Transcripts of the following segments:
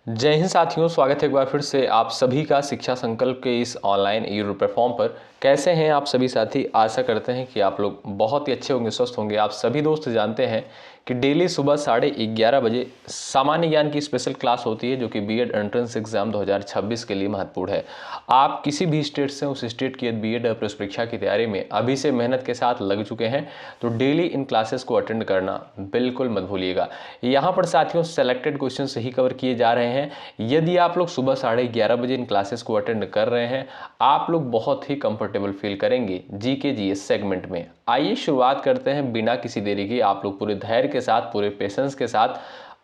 जय हिंद साथियों, स्वागत है एक बार फिर से आप सभी का शिक्षा संकल्प के इस ऑनलाइन यूट्यूब प्लेटफॉर्म पर। कैसे हैं आप सभी साथी? आशा करते हैं कि आप लोग बहुत ही अच्छे होंगे, स्वस्थ होंगे। आप सभी दोस्त जानते हैं कि डेली सुबह 11:30 बजे सामान्य ज्ञान की स्पेशल क्लास होती है, जो कि बीएड एंट्रेंस एग्जाम 2026 के लिए महत्वपूर्ण है। आप किसी भी स्टेट से उस स्टेट की बीएड प्रवेश परीक्षा की तैयारी में अभी से मेहनत के साथ लग चुके हैं, तो डेली इन क्लासेस को अटेंड करना बिल्कुल मत भूलिएगा। यहाँ पर साथियों सेलेक्टेड क्वेश्चन ही कवर किए जा रहे हैं। यदि आप लोग सुबह 11:30 बजे इन क्लासेस को अटेंड कर रहे हैं, आप लोग बहुत ही कंफर्टेबल फील करेंगे जीके जीएस सेगमेंट में। आइए शुरुआत करते हैं बिना किसी देरी के। आप लोग पूरे धैर्य के साथ, पूरे पेशेंस के साथ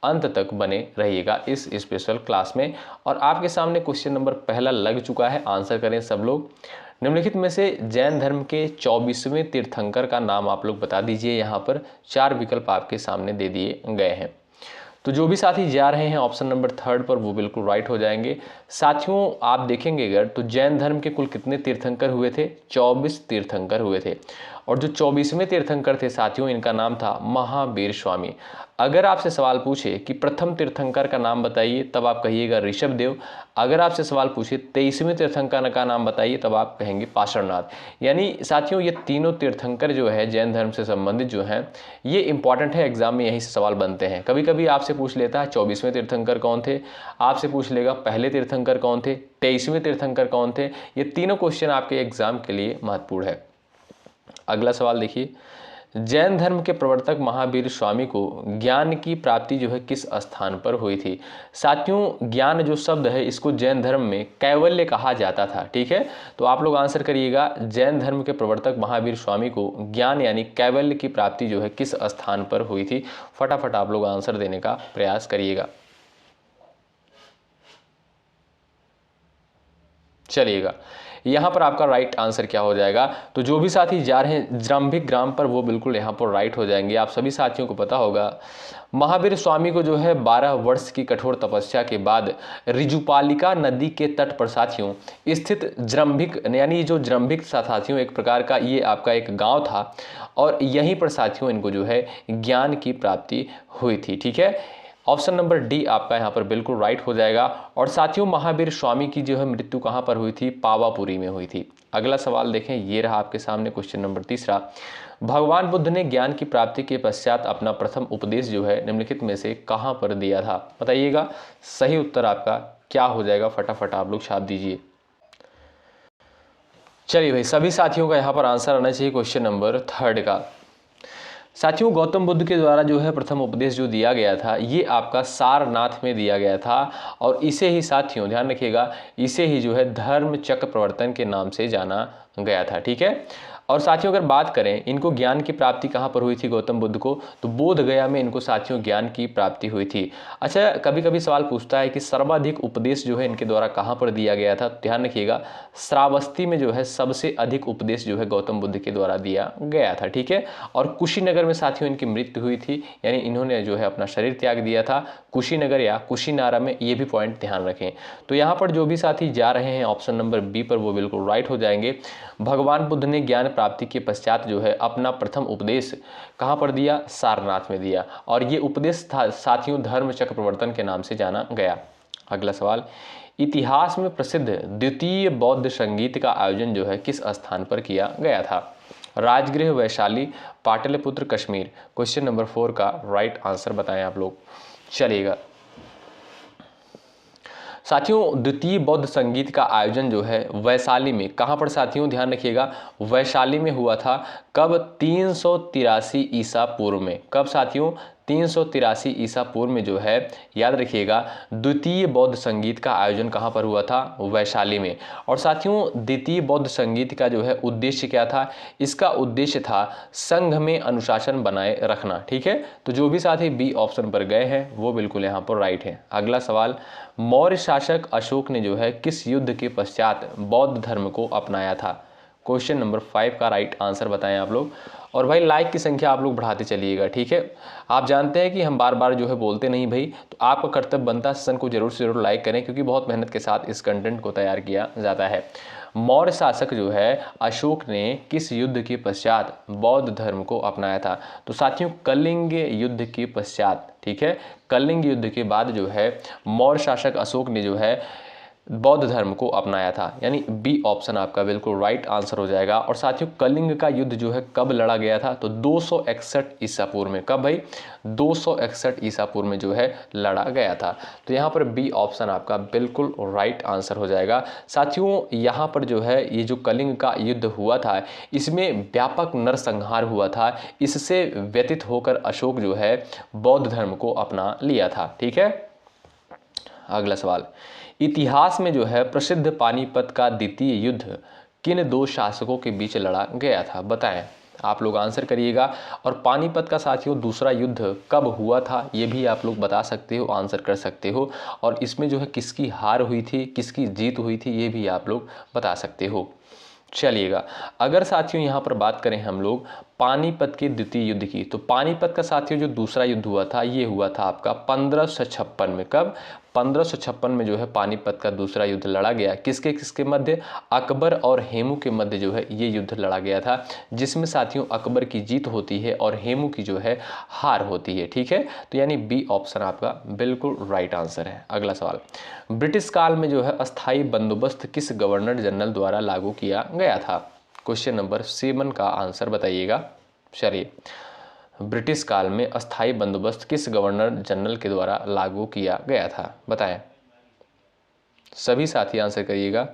अंत तक बने रहिएगा इस स्पेशल क्लास में। और आपके सामने क्वेश्चन नंबर पहला लग चुका है, आंसर करें सब लोग। निम्नलिखित में से जैन धर्म के 24वें तीर्थंकर का नाम आप लोग बता दीजिए। यहाँ पर 4 विकल्प आपके सामने दे दिए गए हैं। तो जो भी साथी जा रहे हैं ऑप्शन नंबर 3 पर, वो बिल्कुल राइट हो जाएंगे। साथियों आप देखेंगे अगर तो जैन धर्म के कुल कितने तीर्थंकर हुए थे? 24 तीर्थंकर हुए थे। और जो 24वें तीर्थंकर थे साथियों, इनका नाम था महावीर स्वामी। अगर आपसे सवाल पूछे कि प्रथम तीर्थंकर का नाम बताइए, तब आप कहिएगा ऋषभ देव। अगर आपसे सवाल पूछे 23वें तीर्थंकर का नाम बताइए, तब आप कहेंगे पाषाणनाथ। यानी साथियों ये तीनों तीर्थंकर जो है जैन धर्म से संबंधित जो हैं, ये इंपॉर्टेंट है, एग्जाम में यहीं से सवाल बनते हैं। कभी कभी आपसे पूछ लेता है 24वें तीर्थंकर कौन थे, आपसे पूछ लेगा पहले तीर्थंकर कौन थे, 23वें तीर्थंकर कौन थे। ये तीनों क्वेश्चन आपके एग्जाम के लिए महत्वपूर्ण है। अगला सवाल देखिए, जैन धर्म के प्रवर्तक महावीर स्वामी को ज्ञान की प्राप्ति जो है किस स्थान पर हुई थी? साथियों ज्ञान जो शब्द है, इसको जैन धर्म में कैवल्य कहा जाता था। ठीक है, तो आप लोग आंसर करिएगा, जैन धर्म के प्रवर्तक महावीर स्वामी को ज्ञान यानी कैवल्य की प्राप्ति जो है किस स्थान पर हुई थी? फटाफट आप लोग आंसर देने का प्रयास करिएगा। चलिएगा, यहाँ पर आपका राइट आंसर क्या हो जाएगा? तो जो भी साथी जा रहे हैं जृंभिक ग्राम पर, वो बिल्कुल यहाँ पर राइट हो जाएंगे। आप सभी साथियों को पता होगा, महावीर स्वामी को जो है 12 वर्ष की कठोर तपस्या के बाद ऋजुपालिका नदी के तट पर साथियों स्थित जृंभिक, यानी जो जृंभिक साथियों एक प्रकार का ये आपका एक गांव था, और यहीं पर साथियों इनको जो है ज्ञान की प्राप्ति हुई थी। ठीक है, ऑप्शन नंबर डी आपका यहाँ पर बिल्कुल राइट हो जाएगा। और साथियों महावीर स्वामी की जो है मृत्यु कहाँ पर हुई थी? पावापुरी में हुई थी। अगला सवाल देखें, ये रहा आपके सामने क्वेश्चन नंबर 3। भगवान बुद्ध ने ज्ञान की प्राप्ति के पश्चात अपना प्रथम उपदेश जो है निम्नलिखित में से कहाँ पर दिया था? बताइएगा, सही उत्तर आपका क्या हो जाएगा? फटाफट आप लोग छाप दीजिए। चलिए भाई, सभी साथियों का यहाँ पर आंसर आना चाहिए क्वेश्चन नंबर 3 का। साथियों गौतम बुद्ध के द्वारा जो है प्रथम उपदेश जो दिया गया था, ये आपका सारनाथ में दिया गया था। और इसे ही साथियों ध्यान रखिएगा, इसे ही जो है धर्म चक्र प्रवर्तन के नाम से जाना गया था। ठीक है, और साथियों अगर बात करें इनको ज्ञान की प्राप्ति कहाँ पर हुई थी गौतम बुद्ध को, तो बोध गया में इनको साथियों ज्ञान की प्राप्ति हुई थी। अच्छा, कभी कभी सवाल पूछता है कि सर्वाधिक उपदेश जो है इनके द्वारा कहाँ पर दिया गया था? ध्यान रखिएगा, श्रावस्ती में जो है सबसे अधिक उपदेश जो है गौतम बुद्ध के द्वारा दिया गया था। ठीक है, और कुशीनगर में साथियों इनकी मृत्यु हुई थी, यानी इन्होंने जो है अपना शरीर त्याग दिया था कुशीनगर या कुशीनारा में। ये भी पॉइंट ध्यान रखें। तो यहाँ पर जो भी साथी जा रहे हैं ऑप्शन नंबर बी पर, वो बिल्कुल राइट हो जाएंगे। भगवान बुद्ध ने ज्ञान प्राप्ति के पश्चात जो है अपना प्रथम उपदेश कहाँ पर दिया? सारनाथ में दिया। और ये उपदेश था साथियों धर्म चक्र प्रवर्तन के नाम से जाना गया। अगला सवाल, इतिहास में प्रसिद्ध द्वितीय बौद्ध संगीत का आयोजन जो है किस स्थान पर किया गया था? राजगृह, वैशाली, पाटलिपुत्र, कश्मीर। क्वेश्चन नंबर 4 का राइट आंसर बताएं आप लोग। चलिएगा साथियों, द्वितीय बौद्ध संगीत का आयोजन जो है वैशाली में, कहाँ पर साथियों ध्यान रखिएगा, वैशाली में हुआ था। कब? 383 ईसा पूर्व में। कब साथियों? 383 ईसा पूर्व में जो है, याद रखिएगा, द्वितीय बौद्ध संगीत का आयोजन कहाँ पर हुआ था? वैशाली में। और साथियों द्वितीय बौद्ध संगीत का जो है उद्देश्य क्या था? इसका उद्देश्य था संघ में अनुशासन बनाए रखना। ठीक है, तो जो भी साथी बी ऑप्शन पर गए हैं वो बिल्कुल यहाँ पर राइट है। अगला सवाल, मौर्य शासक अशोक ने जो है किस युद्ध के पश्चात बौद्ध धर्म को अपनाया था? क्वेश्चन नंबर 5 का राइट आंसर बताएं आप लोग। और भाई लाइक की संख्या आप लोग बढ़ाते चलिएगा। ठीक है, आप जानते हैं कि हम बार बार जो है बोलते नहीं भाई, तो आपका कर्तव्य बनता है सेशन को जरूर से जरूर लाइक करें, क्योंकि बहुत मेहनत के साथ इस कंटेंट को तैयार किया जाता है। मौर्य शासक जो है अशोक ने किस युद्ध के पश्चात बौद्ध धर्म को अपनाया था? तो साथियों कलिंग युद्ध के पश्चात, ठीक है, कलिंग युद्ध के बाद जो है मौर्य शासक अशोक ने जो है बौद्ध धर्म को अपनाया था, यानी बी ऑप्शन आपका बिल्कुल राइट आंसर हो जाएगा। और साथियों कलिंग का युद्ध जो है कब लड़ा गया था? तो 261 ईसा पूर्व में। कब भाई? 261 ईसा पूर्व में जो है लड़ा गया था। तो यहाँ पर बी ऑप्शन आपका बिल्कुल राइट आंसर हो जाएगा। साथियों यहाँ पर जो है ये जो कलिंग का युद्ध हुआ था इसमें व्यापक नरसंहार हुआ था। इससे व्यतीत होकर अशोक जो है बौद्ध धर्म को अपना लिया था। ठीक है, अगला सवाल, इतिहास में जो है प्रसिद्ध पानीपत का द्वितीय युद्ध किन दो शासकों के बीच लड़ा गया था? बताएं, आप लोग आंसर करिएगा। और पानीपत का साथियों दूसरा युद्ध कब हुआ था ये भी आप लोग बता सकते हो, आंसर कर सकते हो। और इसमें जो है किसकी हार हुई थी, किसकी जीत हुई थी ये भी आप लोग बता सकते हो। चलिएगा, अगर साथियों यहाँ पर बात करें हम लोग पानीपत के द्वितीय युद्ध की, तो पानीपत का साथियों जो दूसरा युद्ध हुआ था ये हुआ था आपका 1556 में। कब? 1556 में जो है पानीपत का दूसरा युद्ध लड़ा गया। किसके किसके मध्य? अकबर और हेमू के मध्य जो है ये युद्ध लड़ा गया था, जिसमें साथियों अकबर की जीत होती है और हेमू की जो है हार होती है। ठीक है, तो यानी बी ऑप्शन आपका बिल्कुल राइट आंसर है। अगला सवाल, ब्रिटिश काल में जो है अस्थाई बंदोबस्त किस गवर्नर जनरल द्वारा लागू किया गया था? क्वेश्चन नंबर 7 का आंसर बताइएगा। चलिए, ब्रिटिश काल में अस्थाई बंदोबस्त किस गवर्नर जनरल के द्वारा लागू किया गया था? बताएं, सभी साथी आंसर करिएगा।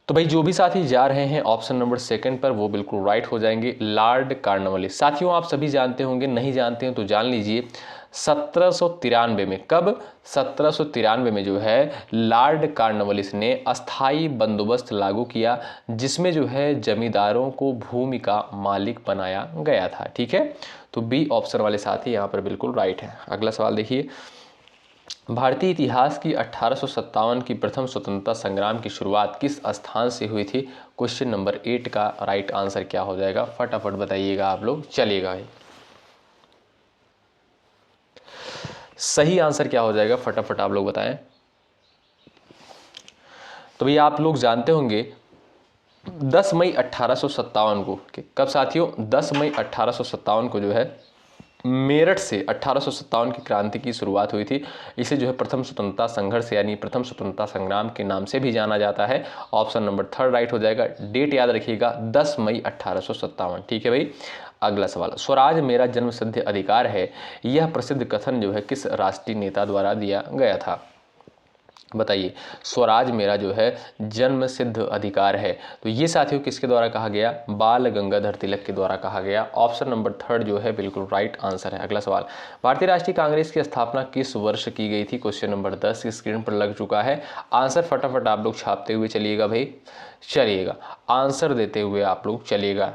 तो भाई जो भी साथी जा रहे हैं ऑप्शन नंबर 2 पर वो बिल्कुल राइट हो जाएंगे, लॉर्ड कॉर्नवालिस। साथियों आप सभी जानते होंगे, नहीं जानते हैं तो जान लीजिए, 1793 में। कब? 1793 में जो है लॉर्ड कॉर्नवालिस ने अस्थाई बंदोबस्त लागू किया, जिसमें जो है जमींदारों को भूमि का मालिक बनाया गया था। ठीक है, तो बी ऑप्शन वाले साथी यहाँ पर बिल्कुल राइट है। अगला सवाल देखिए, भारतीय इतिहास की 1857 की प्रथम स्वतंत्रता संग्राम की शुरुआत किस स्थान से हुई थी? क्वेश्चन नंबर 8 का राइट आंसर क्या हो जाएगा? फटाफट बताइएगा आप लोग। चलिएगा भाई, सही आंसर क्या हो जाएगा? फटाफट आप लोग बताएं। तो भैया आप लोग जानते होंगे 10 मई 1857 को, कब साथियों? 10 मई 1857 को जो है मेरठ से 1857 की क्रांति की शुरुआत हुई थी। इसे जो है प्रथम स्वतंत्रता संघर्ष यानी प्रथम स्वतंत्रता संग्राम के नाम से भी जाना जाता है। ऑप्शन नंबर 3 राइट हो जाएगा। डेट याद रखिएगा, 10 मई 1857। ठीक है भाई, अगला सवाल, स्वराज मेरा जन्मसिद्ध अधिकार है, यह प्रसिद्ध कथन जो है किस राष्ट्रीय नेता द्वारा दिया गया था? बताइए, स्वराज मेरा जो है जन्म सिद्ध अधिकार है, तो ये साथियों किसके द्वारा कहा गया? बाल गंगाधर तिलक के द्वारा कहा गया। ऑप्शन नंबर 3 जो है बिल्कुल राइट आंसर है। अगला सवाल, भारतीय राष्ट्रीय कांग्रेस की स्थापना किस वर्ष की गई थी? क्वेश्चन नंबर 10 स्क्रीन पर लग चुका है। आंसर फटाफट आप लोग छापते हुए चलिएगा भाई, चलिएगा आंसर देते हुए आप लोग चलिएगा।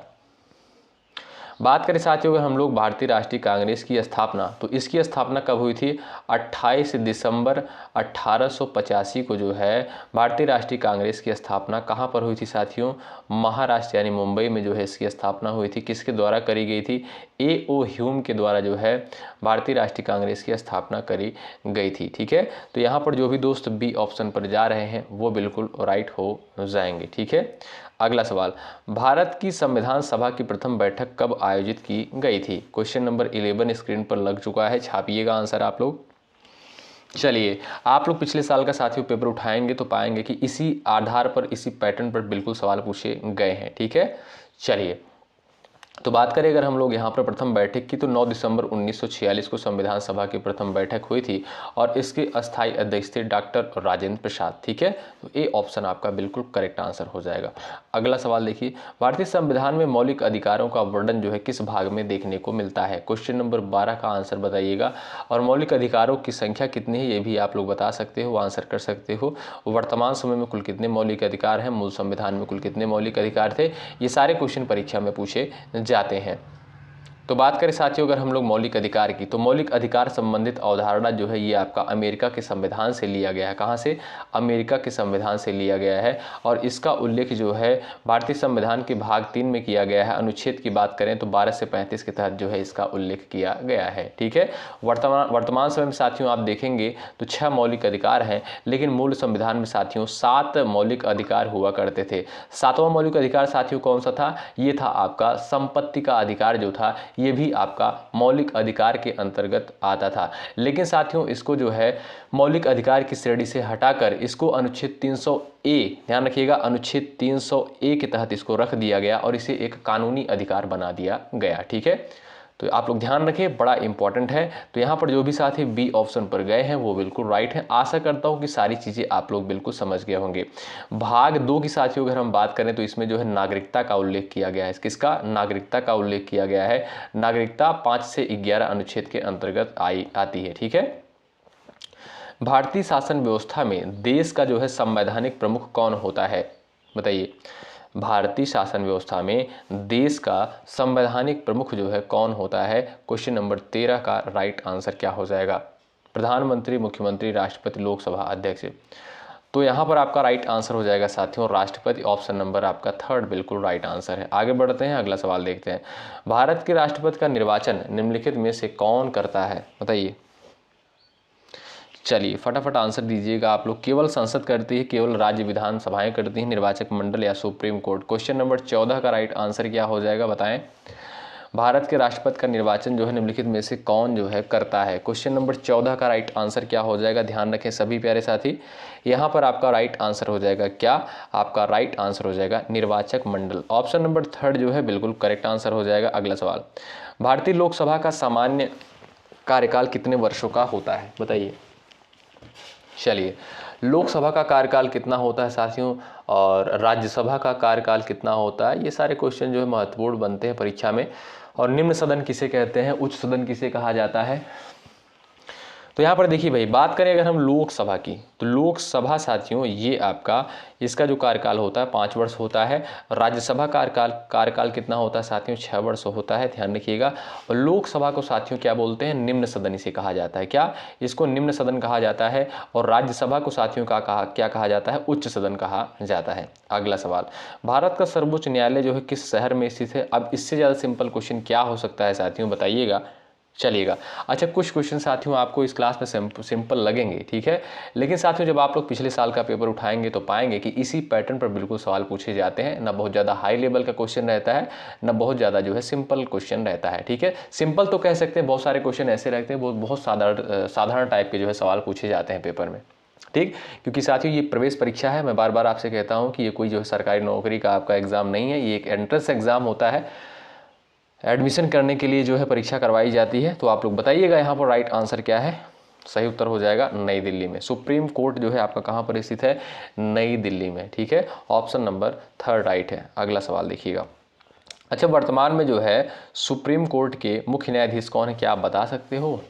बात करें साथियों अगर हम लोग भारतीय राष्ट्रीय कांग्रेस की स्थापना, तो इसकी स्थापना कब हुई थी? 28 दिसंबर 1885 को जो है भारतीय राष्ट्रीय कांग्रेस की स्थापना कहाँ पर हुई थी साथियों? महाराष्ट्र यानी मुंबई में जो है इसकी स्थापना हुई थी। किसके द्वारा करी गई थी? A.O. ह्यूम के द्वारा जो है भारतीय राष्ट्रीय कांग्रेस की स्थापना करी गई थी। ठीक है, तो यहाँ पर जो भी दोस्त बी ऑप्शन पर जा रहे हैं वो बिल्कुल राइट हो जाएंगे। ठीक है, अगला सवाल, भारत की संविधान सभा की प्रथम बैठक कब आयोजित की गई थी? क्वेश्चन नंबर 11 स्क्रीन पर लग चुका है, छापिएगा आंसर आप लोग। चलिए, आप लोग पिछले साल का साथियों पेपर उठाएंगे तो पाएंगे कि इसी आधार पर, इसी पैटर्न पर बिल्कुल सवाल पूछे गए हैं। ठीक है, चलिए तो बात करें अगर हम लोग यहाँ पर प्रथम बैठक की, तो 9 दिसंबर 1946 को संविधान सभा की प्रथम बैठक हुई थी और इसके अस्थायी अध्यक्ष थे डॉक्टर राजेंद्र प्रसाद। ठीक है, तो ए ऑप्शन आपका बिल्कुल करेक्ट आंसर हो जाएगा। अगला सवाल देखिए, भारतीय संविधान में मौलिक अधिकारों का वर्णन जो है किस भाग में देखने को मिलता है? क्वेश्चन नंबर 12 का आंसर बताइएगा। और मौलिक अधिकारों की संख्या कितनी है ये भी आप लोग बता सकते हो, आंसर कर सकते हो। वर्तमान समय में कुल कितने मौलिक अधिकार हैं, मूल संविधान में कुल कितने मौलिक अधिकार थे, ये सारे क्वेश्चन परीक्षा में पूछे जाते हैं। तो बात करें साथियों अगर हम लोग मौलिक अधिकार की, तो मौलिक अधिकार संबंधित अवधारणा जो है ये आपका अमेरिका के संविधान से लिया गया है। कहाँ से? अमेरिका के संविधान से लिया गया है। और इसका उल्लेख जो है भारतीय संविधान के भाग 3 में किया गया है। अनुच्छेद की बात करें तो 12 से 35 के तहत जो है इसका उल्लेख किया गया है। ठीक है, वर्तमान समय में साथियों आप देखेंगे तो 6 मौलिक अधिकार हैं, लेकिन मूल संविधान में साथियों 7 मौलिक अधिकार हुआ करते थे। 7वां मौलिक अधिकार साथियों कौन सा था? ये था आपका संपत्ति का अधिकार जो था, ये भी आपका मौलिक अधिकार के अंतर्गत आता था। लेकिन साथियों इसको जो है मौलिक अधिकार की श्रेणी से हटाकर इसको अनुच्छेद 300A, ध्यान रखिएगा, अनुच्छेद 300A के तहत इसको रख दिया गया और इसे एक कानूनी अधिकार बना दिया गया। ठीक है, तो आप लोग ध्यान रखें, बड़ा इंपॉर्टेंट है। तो यहाँ पर जो भी साथी बी ऑप्शन पर गए हैं वो बिल्कुल राइट है। आशा करता हूँ कि सारी चीज़ें आप लोग बिल्कुल समझ गए होंगे। भाग 2 की साथियों अगर हम बात करें तो इसमें जो है नागरिकता का उल्लेख किया गया है। किसका? नागरिकता का उल्लेख किया गया है। नागरिकता 5 से 11 अनुच्छेद के अंतर्गत आती है। ठीक है, भारतीय शासन व्यवस्था में देश का जो है संवैधानिक प्रमुख कौन होता है? बताइए, भारतीय शासन व्यवस्था में देश का संवैधानिक प्रमुख जो है कौन होता है? क्वेश्चन नंबर 13 का राइट आंसर क्या हो जाएगा? प्रधानमंत्री, मुख्यमंत्री, राष्ट्रपति, लोकसभा अध्यक्ष। तो यहाँ पर आपका राइट आंसर हो जाएगा साथियों राष्ट्रपति। ऑप्शन नंबर आपका 3 बिल्कुल राइट आंसर है। आगे बढ़ते हैं, अगला सवाल देखते हैं। भारत के राष्ट्रपति का निर्वाचन निम्नलिखित में से कौन करता है? बताइए, चलिए फटाफट आंसर दीजिएगा आप लोग। केवल संसद करती है, केवल राज्य विधानसभाएं करती हैं, निर्वाचक मंडल या सुप्रीम कोर्ट? क्वेश्चन नंबर 14 का राइट आंसर क्या हो जाएगा? बताएं। भारत के राष्ट्रपति का निर्वाचन जो है निम्नलिखित में से कौन जो है करता है? क्वेश्चन नंबर 14 का राइट आंसर क्या हो जाएगा? ध्यान रखें सभी प्यारे साथी, यहाँ पर आपका राइट आंसर हो जाएगा क्या? आपका राइट आंसर हो जाएगा निर्वाचक मंडल। ऑप्शन नंबर 3 जो है बिल्कुल करेक्ट आंसर हो जाएगा। अगला सवाल, भारतीय लोकसभा का सामान्य कार्यकाल कितने वर्षों का होता है? बताइए। चलिए, लोकसभा का कार्यकाल कितना होता है साथियों और राज्यसभा का कार्यकाल कितना होता है? ये सारे क्वेश्चन जो है महत्वपूर्ण बनते हैं परीक्षा में। और निम्न सदन किसे कहते हैं? उच्च सदन किसे कहा जाता है? तो यहाँ पर देखिए भाई, बात करें अगर हम लोकसभा की, तो लोकसभा साथियों ये आपका इसका जो कार्यकाल होता है 5 वर्ष होता है। राज्यसभा कार्यकाल कितना होता है साथियों? 6 वर्ष होता है, ध्यान रखिएगा। और लोकसभा को साथियों क्या बोलते हैं? निम्न सदन इसे कहा जाता है। क्या? इसको निम्न सदन कहा जाता है। और राज्यसभा को साथियों क्या कहा जाता है? उच्च सदन कहा जाता है। अगला सवाल, भारत का सर्वोच्च न्यायालय जो है किस शहर में स्थित है? अब इससे ज़्यादा सिंपल क्वेश्चन क्या हो सकता है साथियों, बताइएगा। चलिएगा, अच्छा कुछ क्वेश्चन साथियों आपको इस क्लास में सिंपल लगेंगे, ठीक है, लेकिन साथियों जब आप लोग पिछले साल का पेपर उठाएंगे तो पाएंगे कि इसी पैटर्न पर बिल्कुल सवाल पूछे जाते हैं। ना बहुत ज़्यादा हाई लेवल का क्वेश्चन रहता है, ना बहुत ज़्यादा जो है सिंपल क्वेश्चन रहता है। ठीक है, सिंपल तो कह सकते हैं, बहुत सारे क्वेश्चन ऐसे रहते हैं बहुत साधारण टाइप के जो है सवाल पूछे जाते हैं पेपर में। ठीक, क्योंकि साथियों ये प्रवेश परीक्षा है। मैं बार बार आपसे कहता हूँ कि ये कोई जो है सरकारी नौकरी का आपका एग्जाम नहीं है, ये एक एंट्रेंस एग्जाम होता है। एडमिशन करने के लिए जो है परीक्षा करवाई जाती है। तो आप लोग बताइएगा यहाँ पर राइट आंसर क्या है? सही उत्तर हो जाएगा नई दिल्ली में। सुप्रीम कोर्ट जो है आपका कहाँ पर स्थित है? नई दिल्ली में। ठीक है, ऑप्शन नंबर 3 राइट है। अगला सवाल देखिएगा। अच्छा, वर्तमान में जो है सुप्रीम कोर्ट के मुख्य न्यायाधीश कौन है? क्या आप बता सकते हो?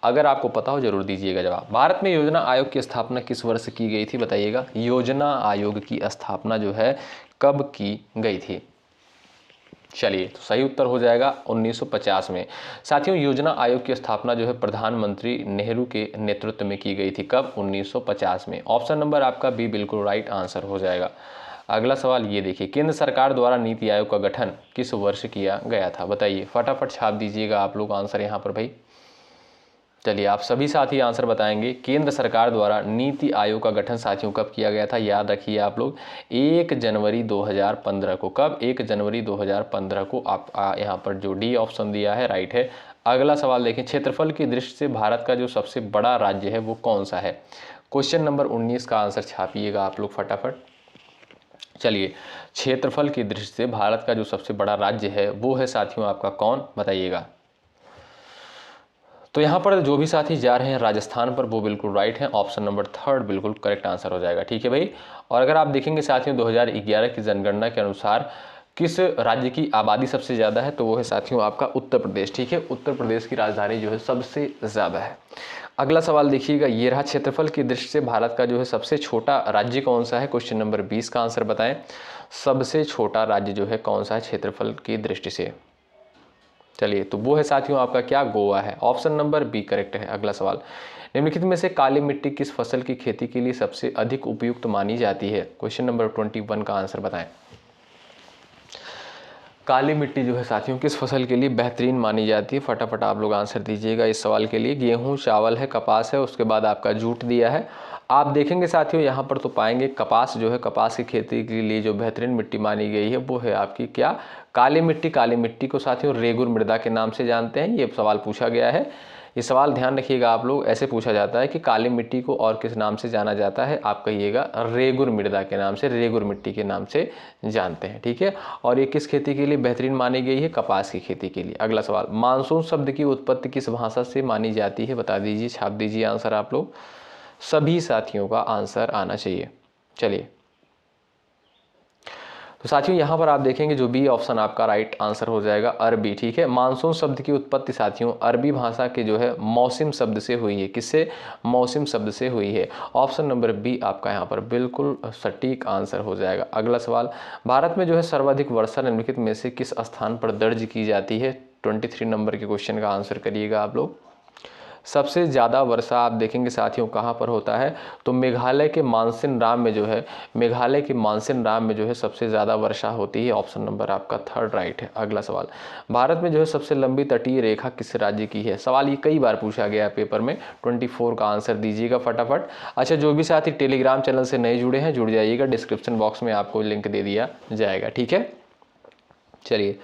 अगर आपको पता हो जरूर दीजिएगा जवाब। भारत में योजना आयोग की स्थापना किस वर्ष की गई थी? बताइएगा। योजना आयोग की स्थापना जो है कब की गई थी? चलिए, तो सही उत्तर हो जाएगा 1950 में। साथियों योजना आयोग की स्थापना जो है प्रधानमंत्री नेहरू के नेतृत्व में की गई थी। कब? 1950 में। ऑप्शन नंबर आपका बी बिल्कुल राइट आंसर हो जाएगा। अगला सवाल ये देखिए, केंद्र सरकार द्वारा नीति आयोग का गठन किस वर्ष किया गया था? बताइए, फटाफट छाप दीजिएगा आप लोग आंसर यहाँ पर भाई। चलिए, आप सभी साथी आंसर बताएंगे। केंद्र सरकार द्वारा नीति आयोग का गठन साथियों कब किया गया था? याद रखिए आप लोग, 1 जनवरी 2015 को। कब? 1 जनवरी 2015 को। आप यहाँ पर जो डी ऑप्शन दिया है राइट है। अगला सवाल देखें, क्षेत्रफल की दृष्टि से भारत का जो सबसे बड़ा राज्य है वो कौन सा है? क्वेश्चन नंबर 19 का आंसर छापिएगा आप लोग फटाफट। चलिए, क्षेत्रफल की दृष्टि से भारत का जो सबसे बड़ा राज्य है वो है साथियों आपका कौन? बताइएगा। तो यहाँ पर जो भी साथी जा रहे हैं राजस्थान पर वो बिल्कुल राइट है। ऑप्शन नंबर 3 बिल्कुल करेक्ट आंसर हो जाएगा। ठीक है भाई। और अगर आप देखेंगे साथियों 2011 की जनगणना के अनुसार किस राज्य की आबादी सबसे ज़्यादा है? तो वो है साथियों आपका उत्तर प्रदेश। ठीक है, उत्तर प्रदेश की राजधानी जो है सबसे ज़्यादा है। अगला सवाल देखिएगा, ये रहा, क्षेत्रफल की दृष्टि से भारत का जो है सबसे छोटा राज्य कौन सा है? क्वेश्चन नंबर 20 का आंसर बताएं। सबसे छोटा राज्य जो है कौन सा है क्षेत्रफल की दृष्टि से? चलिए, तो वो है साथियों आपका क्या, गोवा है। ऑप्शन नंबर बी करेक्ट है। अगला सवाल, निम्नलिखित में से काली मिट्टी किस फसल की खेती के लिए सबसे अधिक उपयुक्त मानी जाती है? क्वेश्चन नंबर 21 का आंसर बताएं। काली मिट्टी जो है साथियों किस फसल के लिए बेहतरीन मानी जाती है? फटाफट आप लोग आंसर दीजिएगा इस सवाल के लिए। गेहूं, चावल है, कपास है, उसके बाद आपका जूट दिया है। आप देखेंगे साथियों यहाँ पर तो पाएंगे कपास जो है, कपास की खेती के लिए जो बेहतरीन मिट्टी मानी गई है वो है आपकी क्या, काली मिट्टी। काली मिट्टी को साथियों रेगुर मृदा के नाम से जानते हैं। ये सवाल पूछा गया है। ये सवाल ध्यान रखिएगा आप लोग, ऐसे पूछा जाता है कि काली मिट्टी को और किस नाम से जाना जाता है? आप कहिएगा रेगुर मृदा के नाम से, रेगुर मिट्टी के नाम से जानते हैं। ठीक है, और ये किस खेती के लिए बेहतरीन मानी गई है? कपास की खेती के लिए। अगला सवाल, मानसून शब्द की उत्पत्ति किस भाषा से मानी जाती है? बता दीजिए, छाप दीजिए आंसर आप लोग। सभी साथियों का आंसर आना चाहिए। चलिए, तो साथियों यहाँ पर आप देखेंगे जो बी ऑप्शन आपका राइट आंसर हो जाएगा, अरबी। ठीक है, मानसून शब्द की उत्पत्ति साथियों अरबी भाषा के जो है मौसम शब्द से हुई है। किससे? मौसम शब्द से हुई है। ऑप्शन नंबर बी आपका यहाँ पर बिल्कुल सटीक आंसर हो जाएगा। अगला सवाल, भारत में जो है सर्वाधिक वर्षा निम्नलिखित में से किस स्थान पर दर्ज की जाती है? 23 नंबर के क्वेश्चन का आंसर करिएगा आप लोग। सबसे ज़्यादा वर्षा आप देखेंगे साथियों कहाँ पर होता है? तो मेघालय के मानसिन राम में जो है, मेघालय के मानसिन राम में जो है सबसे ज़्यादा वर्षा होती है। ऑप्शन नंबर आपका थर्ड राइट है। अगला सवाल, भारत में जो है सबसे लंबी तटीय रेखा किस राज्य की है? सवाल ये कई बार पूछा गया है पेपर में। 24 का आंसर दीजिएगा फटाफट। अच्छा, जो भी साथी टेलीग्राम चैनल से नए जुड़े हैं जुड़ जाइएगा, डिस्क्रिप्शन बॉक्स में आपको लिंक दे दिया जाएगा। ठीक है, चलिए,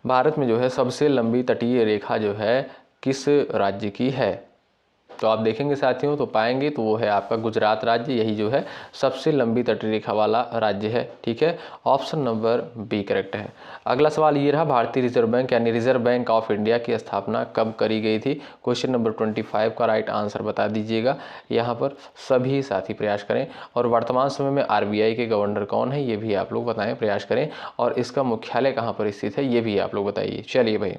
भारत में जो है सबसे लंबी तटीय रेखा जो है किस राज्य की है? तो आप देखेंगे साथियों तो पाएंगे तो वो है आपका गुजरात राज्य। यही जो है सबसे लंबी तटीय रेखा वाला राज्य है। ठीक है, ऑप्शन नंबर बी करेक्ट है। अगला सवाल ये रहा, भारतीय रिजर्व बैंक यानी रिजर्व बैंक ऑफ इंडिया की स्थापना कब करी गई थी? क्वेश्चन नंबर 25 का राइट आंसर बता दीजिएगा। यहाँ पर सभी साथी प्रयास करें। और वर्तमान समय में आरबीआई के गवर्नर कौन है ये भी आप लोग बताएं, प्रयास करें। और इसका मुख्यालय कहाँ पर स्थित है ये भी आप लोग बताइए। चलिए भाई,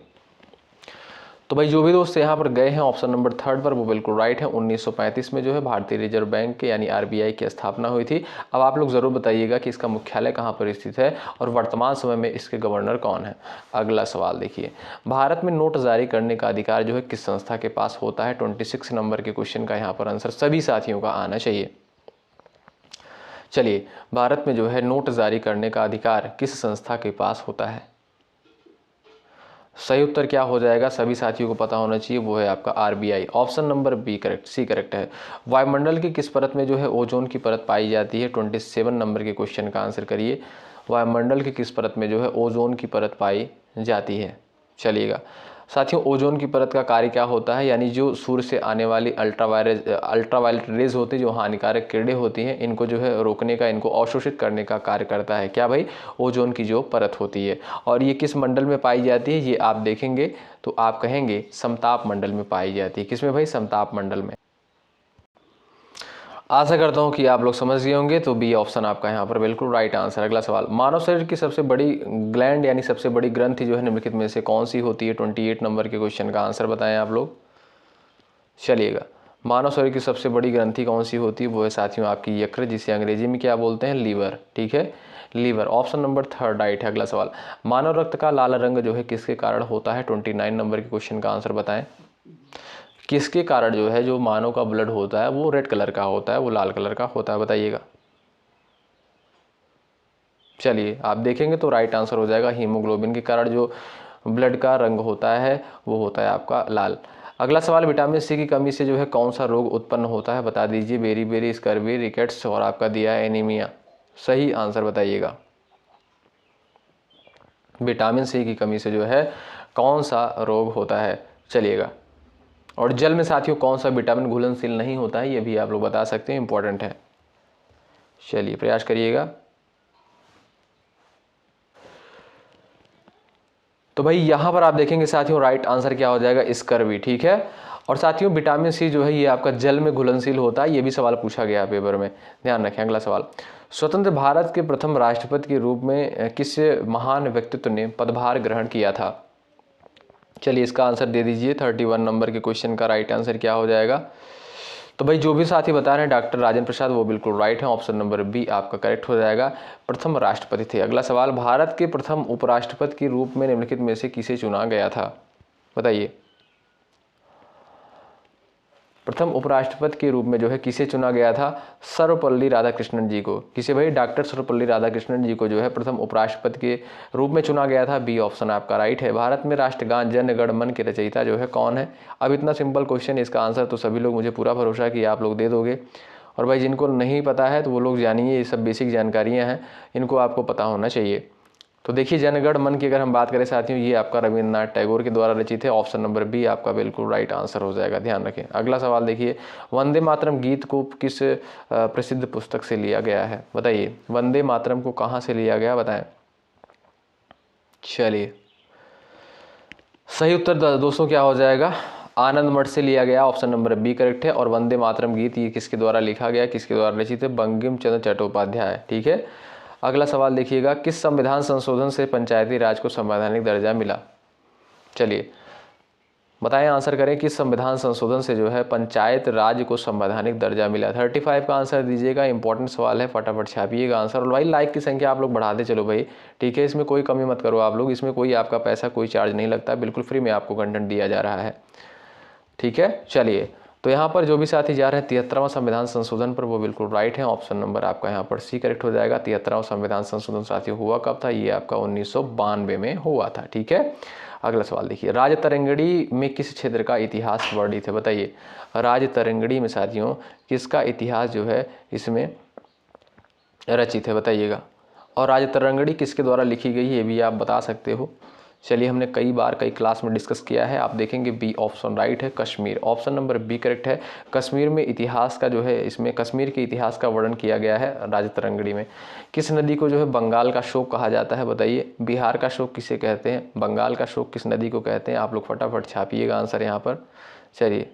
तो भाई जो भी दोस्त यहाँ पर गए हैं ऑप्शन नंबर थर्ड पर वो बिल्कुल राइट है। 1935 में जो है भारतीय रिजर्व बैंक के यानी आरबीआई की स्थापना हुई थी। अब आप लोग जरूर बताइएगा कि इसका मुख्यालय कहाँ पर स्थित है और वर्तमान समय में इसके गवर्नर कौन है। अगला सवाल देखिए, भारत में नोट जारी करने का अधिकार जो है किस संस्था के पास होता है? 26 नंबर के क्वेश्चन का यहाँ पर आंसर सभी साथियों का आना चाहिए। चलिए, भारत में जो है नोट जारी करने का अधिकार किस संस्था के पास होता है? सही उत्तर क्या हो जाएगा? सभी साथियों को पता होना चाहिए, वो है आपका RBI. Option number B correct, C correct है। वायुमंडल की किस परत में जो है ओजोन की परत पाई जाती है? 27 नंबर के क्वेश्चन का आंसर करिए। वायुमंडल की किस परत में जो है ओजोन की परत पाई जाती है? चलिएगा साथियों, ओजोन की परत का कार्य क्या होता है? यानी जो सूर्य से आने वाली अल्ट्रावायलेट रेज होती है, जो हानिकारक किरणें होती हैं, इनको जो है रोकने का, इनको अवशोषित करने का कार्य करता है क्या भाई? ओजोन की जो परत होती है। और ये किस मंडल में पाई जाती है? ये आप देखेंगे तो आप कहेंगे समताप मंडल में पाई जाती है। किसमें भाई? समताप मंडल में। आशा करता हूं कि आप लोग समझ गए होंगे, तो बी ऑप्शन आपका यहाँ पर बिल्कुल राइट आंसर। अगला सवाल, मानव शरीर की सबसे बड़ी ग्लैंड यानी सबसे बड़ी ग्रंथि जो है निम्नलिखित में से कौन सी होती है? 28 नंबर के क्वेश्चन का आंसर बताएं आप लोग। चलिएगा, मानव शरीर की सबसे बड़ी ग्रंथि कौन सी होती है? वो है साथियों आपकी यकृत, जिसे अंग्रेजी में क्या बोलते हैं? लीवर। ठीक है, liver. Option number third right है। अगला सवाल, मानव रक्त का लाल रंग जो है किसके कारण होता है? 29 नंबर के क्वेश्चन का आंसर बताएं। किसके कारण जो है जो मानव का ब्लड होता है वो रेड कलर का होता है, वो लाल कलर का होता है? बताइएगा। चलिए, आप देखेंगे तो राइट आंसर हो जाएगा हीमोग्लोबिन के कारण जो ब्लड का रंग होता है वो होता है आपका लाल। अगला सवाल, विटामिन सी की कमी से जो है कौन सा रोग उत्पन्न होता है? बता दीजिए। बेरी बेरी, स्कर्वी, रिकेट्स और आपका दिया है एनीमिया। सही आंसर बताइएगा। विटामिन सी की कमी से जो है कौन सा रोग होता है? चलिएगा, और जल में साथियों कौन सा विटामिन घुलनशील नहीं होता है ये भी आप लोग बता सकते हैं, इंपॉर्टेंट है। चलिए प्रयास करिएगा। तो भाई यहाँ पर आप देखेंगे साथियों राइट आंसर क्या हो जाएगा? स्कर्वी। ठीक है, और साथियों विटामिन सी जो है ये आपका जल में घुलनशील होता है, ये भी सवाल पूछा गया पेपर में, ध्यान रखें। अगला सवाल, स्वतंत्र भारत के प्रथम राष्ट्रपति के रूप में किस महान व्यक्तित्व ने पदभार ग्रहण किया था? चलिए इसका आंसर दे दीजिए। 31 नंबर के क्वेश्चन का राइट आंसर क्या हो जाएगा? तो भाई जो भी साथी बता रहे हैं डॉक्टर राजेंद्र प्रसाद, वो बिल्कुल राइट है। ऑप्शन नंबर बी आपका करेक्ट हो जाएगा, प्रथम राष्ट्रपति थे। अगला सवाल, भारत के प्रथम उपराष्ट्रपति के रूप में निम्नलिखित में से किसे चुना गया था? बताइए। प्रथम उपराष्ट्रपति के रूप में जो है किसे चुना गया था? सर्वपल्ली राधाकृष्णन जी को। किसे भाई? डॉक्टर सर्वपल्ली राधाकृष्णन जी को जो है प्रथम उपराष्ट्रपति के रूप में चुना गया था। बी ऑप्शन आपका राइट है। भारत में राष्ट्रगान जन गण मन के रचयिता जो है कौन है? अब इतना सिंपल क्वेश्चन, इसका आंसर तो सभी लोग, मुझे पूरा भरोसा है कि आप लोग दे दोगे। और भाई जिनको नहीं पता है तो वो लोग जानिए, ये सब बेसिक जानकारियाँ हैं, इनको आपको पता होना चाहिए। तो देखिए, जनगण मन की अगर हम बात करें साथियों, ये आपका रविन्द्रनाथ टैगोर के द्वारा रचित है। ऑप्शन नंबर बी आपका बिल्कुल राइट आंसर हो जाएगा, ध्यान रखें। अगला सवाल देखिए, वंदे मातरम गीत को किस प्रसिद्ध पुस्तक से लिया गया है? बताइए, वंदे मातरम को कहाँ से लिया गया, बताएं। चलिए, सही उत्तर दोस्तों क्या हो जाएगा? आनंद मठ से लिया गया, ऑप्शन नंबर बी करेक्ट है। और वंदे मातरम गीत ये किसके द्वारा लिखा गया, किसके द्वारा रचित है? बंकिम चंद्र चट्टोपाध्याय, ठीक है। अगला सवाल देखिएगा, किस संविधान संशोधन से पंचायती राज को संवैधानिक दर्जा मिला? चलिए बताएं, आंसर करें, किस संविधान संशोधन से जो है पंचायत राज को संवैधानिक दर्जा मिला? 35 का आंसर दीजिएगा, इंपॉर्टेंट सवाल है, फटाफट छापिएगा आंसर। और भाई लाइक की संख्या आप लोग बढ़ाते चलो भाई, ठीक है। इसमें कोई कमी मत करो आप लोग, इसमें कोई आपका पैसा, कोई चार्ज नहीं लगता, बिल्कुल फ्री में आपको कंटेंट दिया जा रहा है, ठीक है। चलिए, तो यहाँ पर जो भी साथी जा रहे हैं 73वां संविधान संशोधन पर, वो बिल्कुल राइट है। ऑप्शन नंबर आपका यहाँ पर सी करेक्ट हो जाएगा। 73वां संविधान संशोधन साथियों हुआ कब था? ये आपका 1992 में हुआ था, ठीक है। अगला सवाल देखिए, राजतरंगड़ी में किस क्षेत्र का इतिहास वर्णित है? बताइए, राजतरंगड़ी में साथियों किसका इतिहास जो है इसमें रचित है, बताइएगा। और राजतरंगड़ी किसके द्वारा लिखी गई, ये भी आप बता सकते हो। चलिए, हमने कई बार कई क्लास में डिस्कस किया है, आप देखेंगे बी ऑप्शन राइट है, Kashmir. Option number B correct है। कश्मीर में इतिहास का जो है, इसमें कश्मीर के इतिहास का वर्णन किया गया है राजतरंगड़ी में। किस नदी को जो है बंगाल का शोक कहा जाता है? बताइए, बिहार का शोक किसे कहते हैं, बंगाल का शोक किस नदी को कहते हैं? आप लोग फटाफट छापिएगा आंसर यहाँ पर। चलिए,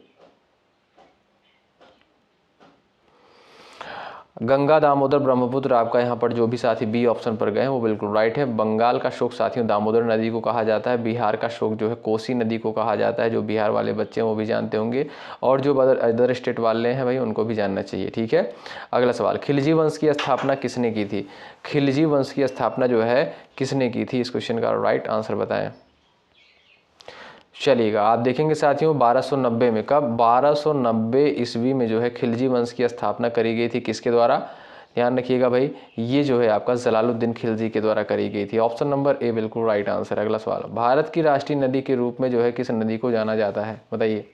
गंगा, दामोदर, ब्रह्मपुत्र। आपका यहाँ पर जो भी साथी बी ऑप्शन पर गए हैं वो बिल्कुल राइट है। बंगाल का शोक साथियों दामोदर नदी को कहा जाता है। बिहार का शोक जो है कोसी नदी को कहा जाता है। जो बिहार वाले बच्चे हैं वो भी जानते होंगे, और जो अदर स्टेट वाले हैं भाई उनको भी जानना चाहिए, ठीक है। अगला सवाल, खिलजी वंश की स्थापना किसने की थी? खिलजी वंश की स्थापना जो है किसने की थी? इस क्वेश्चन का राइट आंसर बताएं। चलिएगा, आप देखेंगे साथियों 1290 में, कब? 1290 ईस्वी में जो है खिलजी वंश की स्थापना करी गई थी। किसके द्वारा? ध्यान रखिएगा भाई, ये जो है आपका जलालुद्दीन खिलजी के द्वारा करी गई थी। ऑप्शन नंबर ए बिल्कुल राइट आंसर। अगला सवाल, भारत की राष्ट्रीय नदी के रूप में जो है किस नदी को जाना जाता है? बताइए,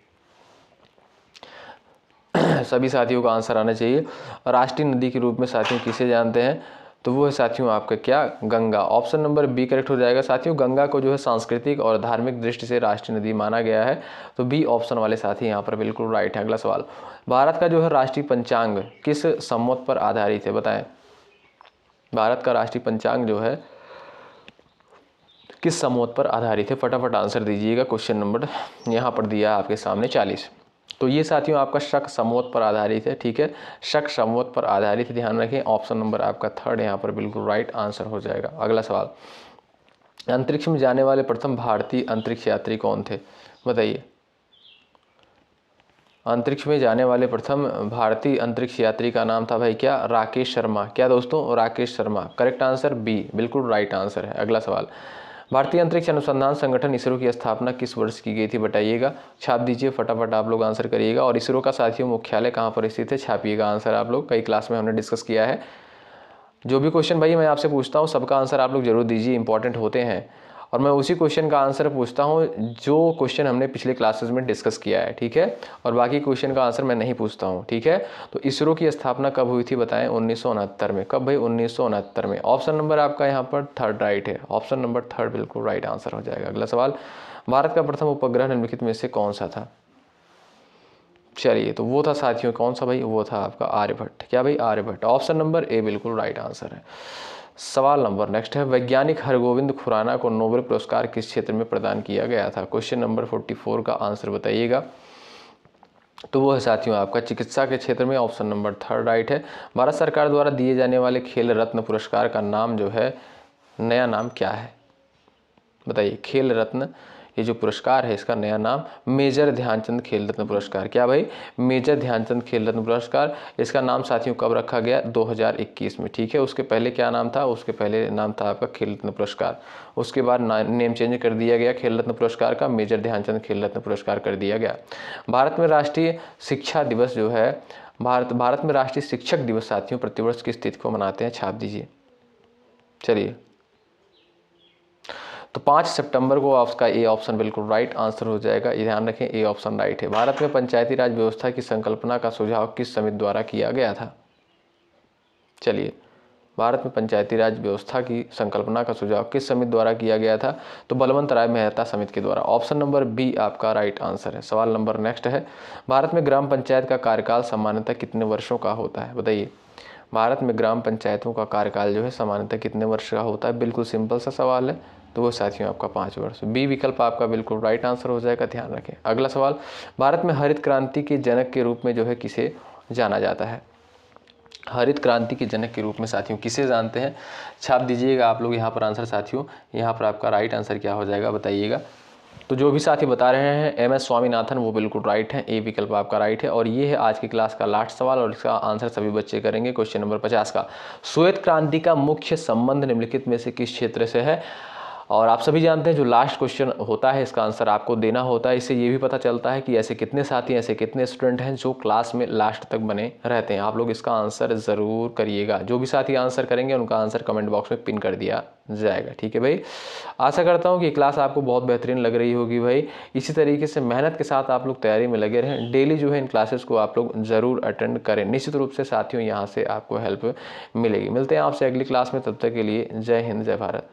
सभी साथियों का आंसर आना चाहिए। राष्ट्रीय नदी के रूप में साथियों किसे जानते हैं? तो वो है साथियों आपका क्या? Ganga. Option number B correct हो जाएगा। साथियों गंगा को जो है सांस्कृतिक और धार्मिक दृष्टि से राष्ट्रीय नदी माना गया है, तो बी ऑप्शन वाले साथी यहाँ पर बिल्कुल राइट है। अगला सवाल, भारत का जो है राष्ट्रीय पंचांग किस संवत पर आधारित है? बताएं, भारत का राष्ट्रीय पंचांग जो है किस संवत पर आधारित है? फटाफट आंसर दीजिएगा। क्वेश्चन नंबर यहाँ पर दिया है आपके सामने 40। तो ये साथियों आपका शक संवत पर आधारित है, ठीक है। शक संवत पर आधारित, ध्यान रखें। ऑप्शन नंबर आपका थर्ड यहाँ पर बिल्कुल राइट आंसर हो जाएगा। अगला सवाल, अंतरिक्ष में जाने वाले प्रथम भारतीय अंतरिक्ष यात्री कौन थे? बताइए, अंतरिक्ष में जाने वाले प्रथम भारतीय अंतरिक्ष यात्री का नाम था भाई क्या? राकेश शर्मा। क्या दोस्तों? Rakesh Sharma. Correct answer B बिल्कुल राइट आंसर है। अगला सवाल, भारतीय अंतरिक्ष अनुसंधान संगठन इसरो की स्थापना किस वर्ष की गई थी? बताइएगा, छाप दीजिए फटाफट, आप लोग आंसर करिएगा। और इसरो का साथियों मुख्यालय कहाँ पर स्थित है? छापिएगा आंसर आप लोग, कई क्लास में हमने डिस्कस किया है। जो भी क्वेश्चन भाई मैं आपसे पूछता हूँ सबका आंसर आप लोग जरूर दीजिए, इंपॉर्टेंट होते हैं। और मैं उसी क्वेश्चन का आंसर पूछता हूँ जो क्वेश्चन हमने पिछले क्लासेस में डिस्कस किया है, ठीक है। और बाकी क्वेश्चन का आंसर मैं नहीं पूछता हूँ, ठीक है। तो इसरो की स्थापना कब हुई थी बताएं? 1969 में। कब भाई? 1969 में। ऑप्शन नंबर आपका यहाँ पर थर्ड राइट है। ऑप्शन नंबर थर्ड बिल्कुल राइट आंसर हो जाएगा। अगला सवाल, भारत का प्रथम उपग्रह निम्नलिखित में से कौन सा था? चलिए, तो वो था साथियों कौन सा भाई? वो था आपका आर्यभट्ट। क्या भाई? आर्यभट्ट। ऑप्शन नंबर ए बिल्कुल राइट आंसर है। सवाल नंबर नेक्स्ट है, वैज्ञानिक हरगोविंद खुराना को नोबेल पुरस्कार किस क्षेत्र में प्रदान किया गया था? क्वेश्चन नंबर 44 का आंसर बताइएगा। तो वो है साथियों आपका चिकित्सा के क्षेत्र में। ऑप्शन नंबर थर्ड राइट है। भारत सरकार द्वारा दिए जाने वाले खेल रत्न पुरस्कार का नाम जो है, नया नाम क्या है? बताइए, खेल रत्न ये जो पुरस्कार है इसका नया नाम मेजर ध्यानचंद खेल रत्न पुरस्कार। क्या भाई? मेजर ध्यानचंद खेल रत्न पुरस्कार। इसका नाम साथियों कब रखा गया? 2021 में। ठीक है, उसके पहले क्या नाम था? उसके पहले नाम था आपका खेल रत्न पुरस्कार। उसके बाद नेम चेंज कर दिया गया खेल रत्न पुरस्कार का, मेजर ध्यानचंद खेल रत्न पुरस्कार कर दिया गया। भारत में राष्ट्रीय शिक्षा दिवस जो है, भारत में राष्ट्रीय शिक्षक दिवस साथियों प्रतिवर्ष किस तिथि को मनाते हैं? छाप दीजिए। चलिए, तो 5 सितंबर को आपका ए ऑप्शन बिल्कुल राइट आंसर हो जाएगा। ये ध्यान रखें, ए ऑप्शन राइट है। भारत में पंचायती राज व्यवस्था की संकल्पना का सुझाव किस समिति द्वारा किया गया था? चलिए, भारत में पंचायती राज व्यवस्था की संकल्पना का सुझाव किस समिति द्वारा किया गया था? तो बलवंत राय मेहता समिति के द्वारा। ऑप्शन नंबर बी आपका राइट आंसर है। सवाल नंबर नेक्स्ट है, भारत में ग्राम पंचायत का कार्यकाल सामान्यतः कितने वर्षों का होता है? बताइए, भारत में ग्राम पंचायतों का कार्यकाल जो है सामान्यतः कितने वर्ष का होता है? बिल्कुल सिंपल सा सवाल है, तो वो साथियों आपका 5 वर्ष। बी विकल्प आपका बिल्कुल राइट आंसर हो जाएगा, ध्यान रखें। अगला सवाल, भारत में हरित क्रांति के जनक के रूप में जो है किसे जाना जाता है? हरित क्रांति के जनक के रूप में साथियों किसे जानते हैं? छाप दीजिएगा आप लोग यहाँ पर आंसर साथियों। यहाँ पर आपका राइट आंसर क्या हो जाएगा बताइएगा। तो जो भी साथी बता रहे हैं एम एस स्वामीनाथन, वो बिल्कुल राइट है। ए विकल्प आपका राइट है। और ये है आज की क्लास का लास्ट सवाल और इसका आंसर सभी बच्चे करेंगे। क्वेश्चन नंबर 50 का, श्वेत क्रांति का मुख्य संबंध निम्नलिखित में से किस क्षेत्र से है? और आप सभी जानते हैं जो लास्ट क्वेश्चन होता है इसका आंसर आपको देना होता है। इससे ये भी पता चलता है कि ऐसे कितने साथी, ऐसे कितने स्टूडेंट हैं जो क्लास में लास्ट तक बने रहते हैं। आप लोग इसका आंसर ज़रूर करिएगा। जो भी साथी आंसर करेंगे उनका आंसर कमेंट बॉक्स में पिन कर दिया जाएगा। ठीक है भाई, आशा करता हूँ कि क्लास आपको बहुत बेहतरीन लग रही होगी भाई। इसी तरीके से मेहनत के साथ आप लोग तैयारी में लगे रहें। डेली जो है इन क्लासेस को आप लोग ज़रूर अटेंड करें। निश्चित रूप से साथियों यहाँ से आपको हेल्प मिलेगी। मिलते हैं आपसे अगली क्लास में, तब तक के लिए जय हिंद, जय भारत।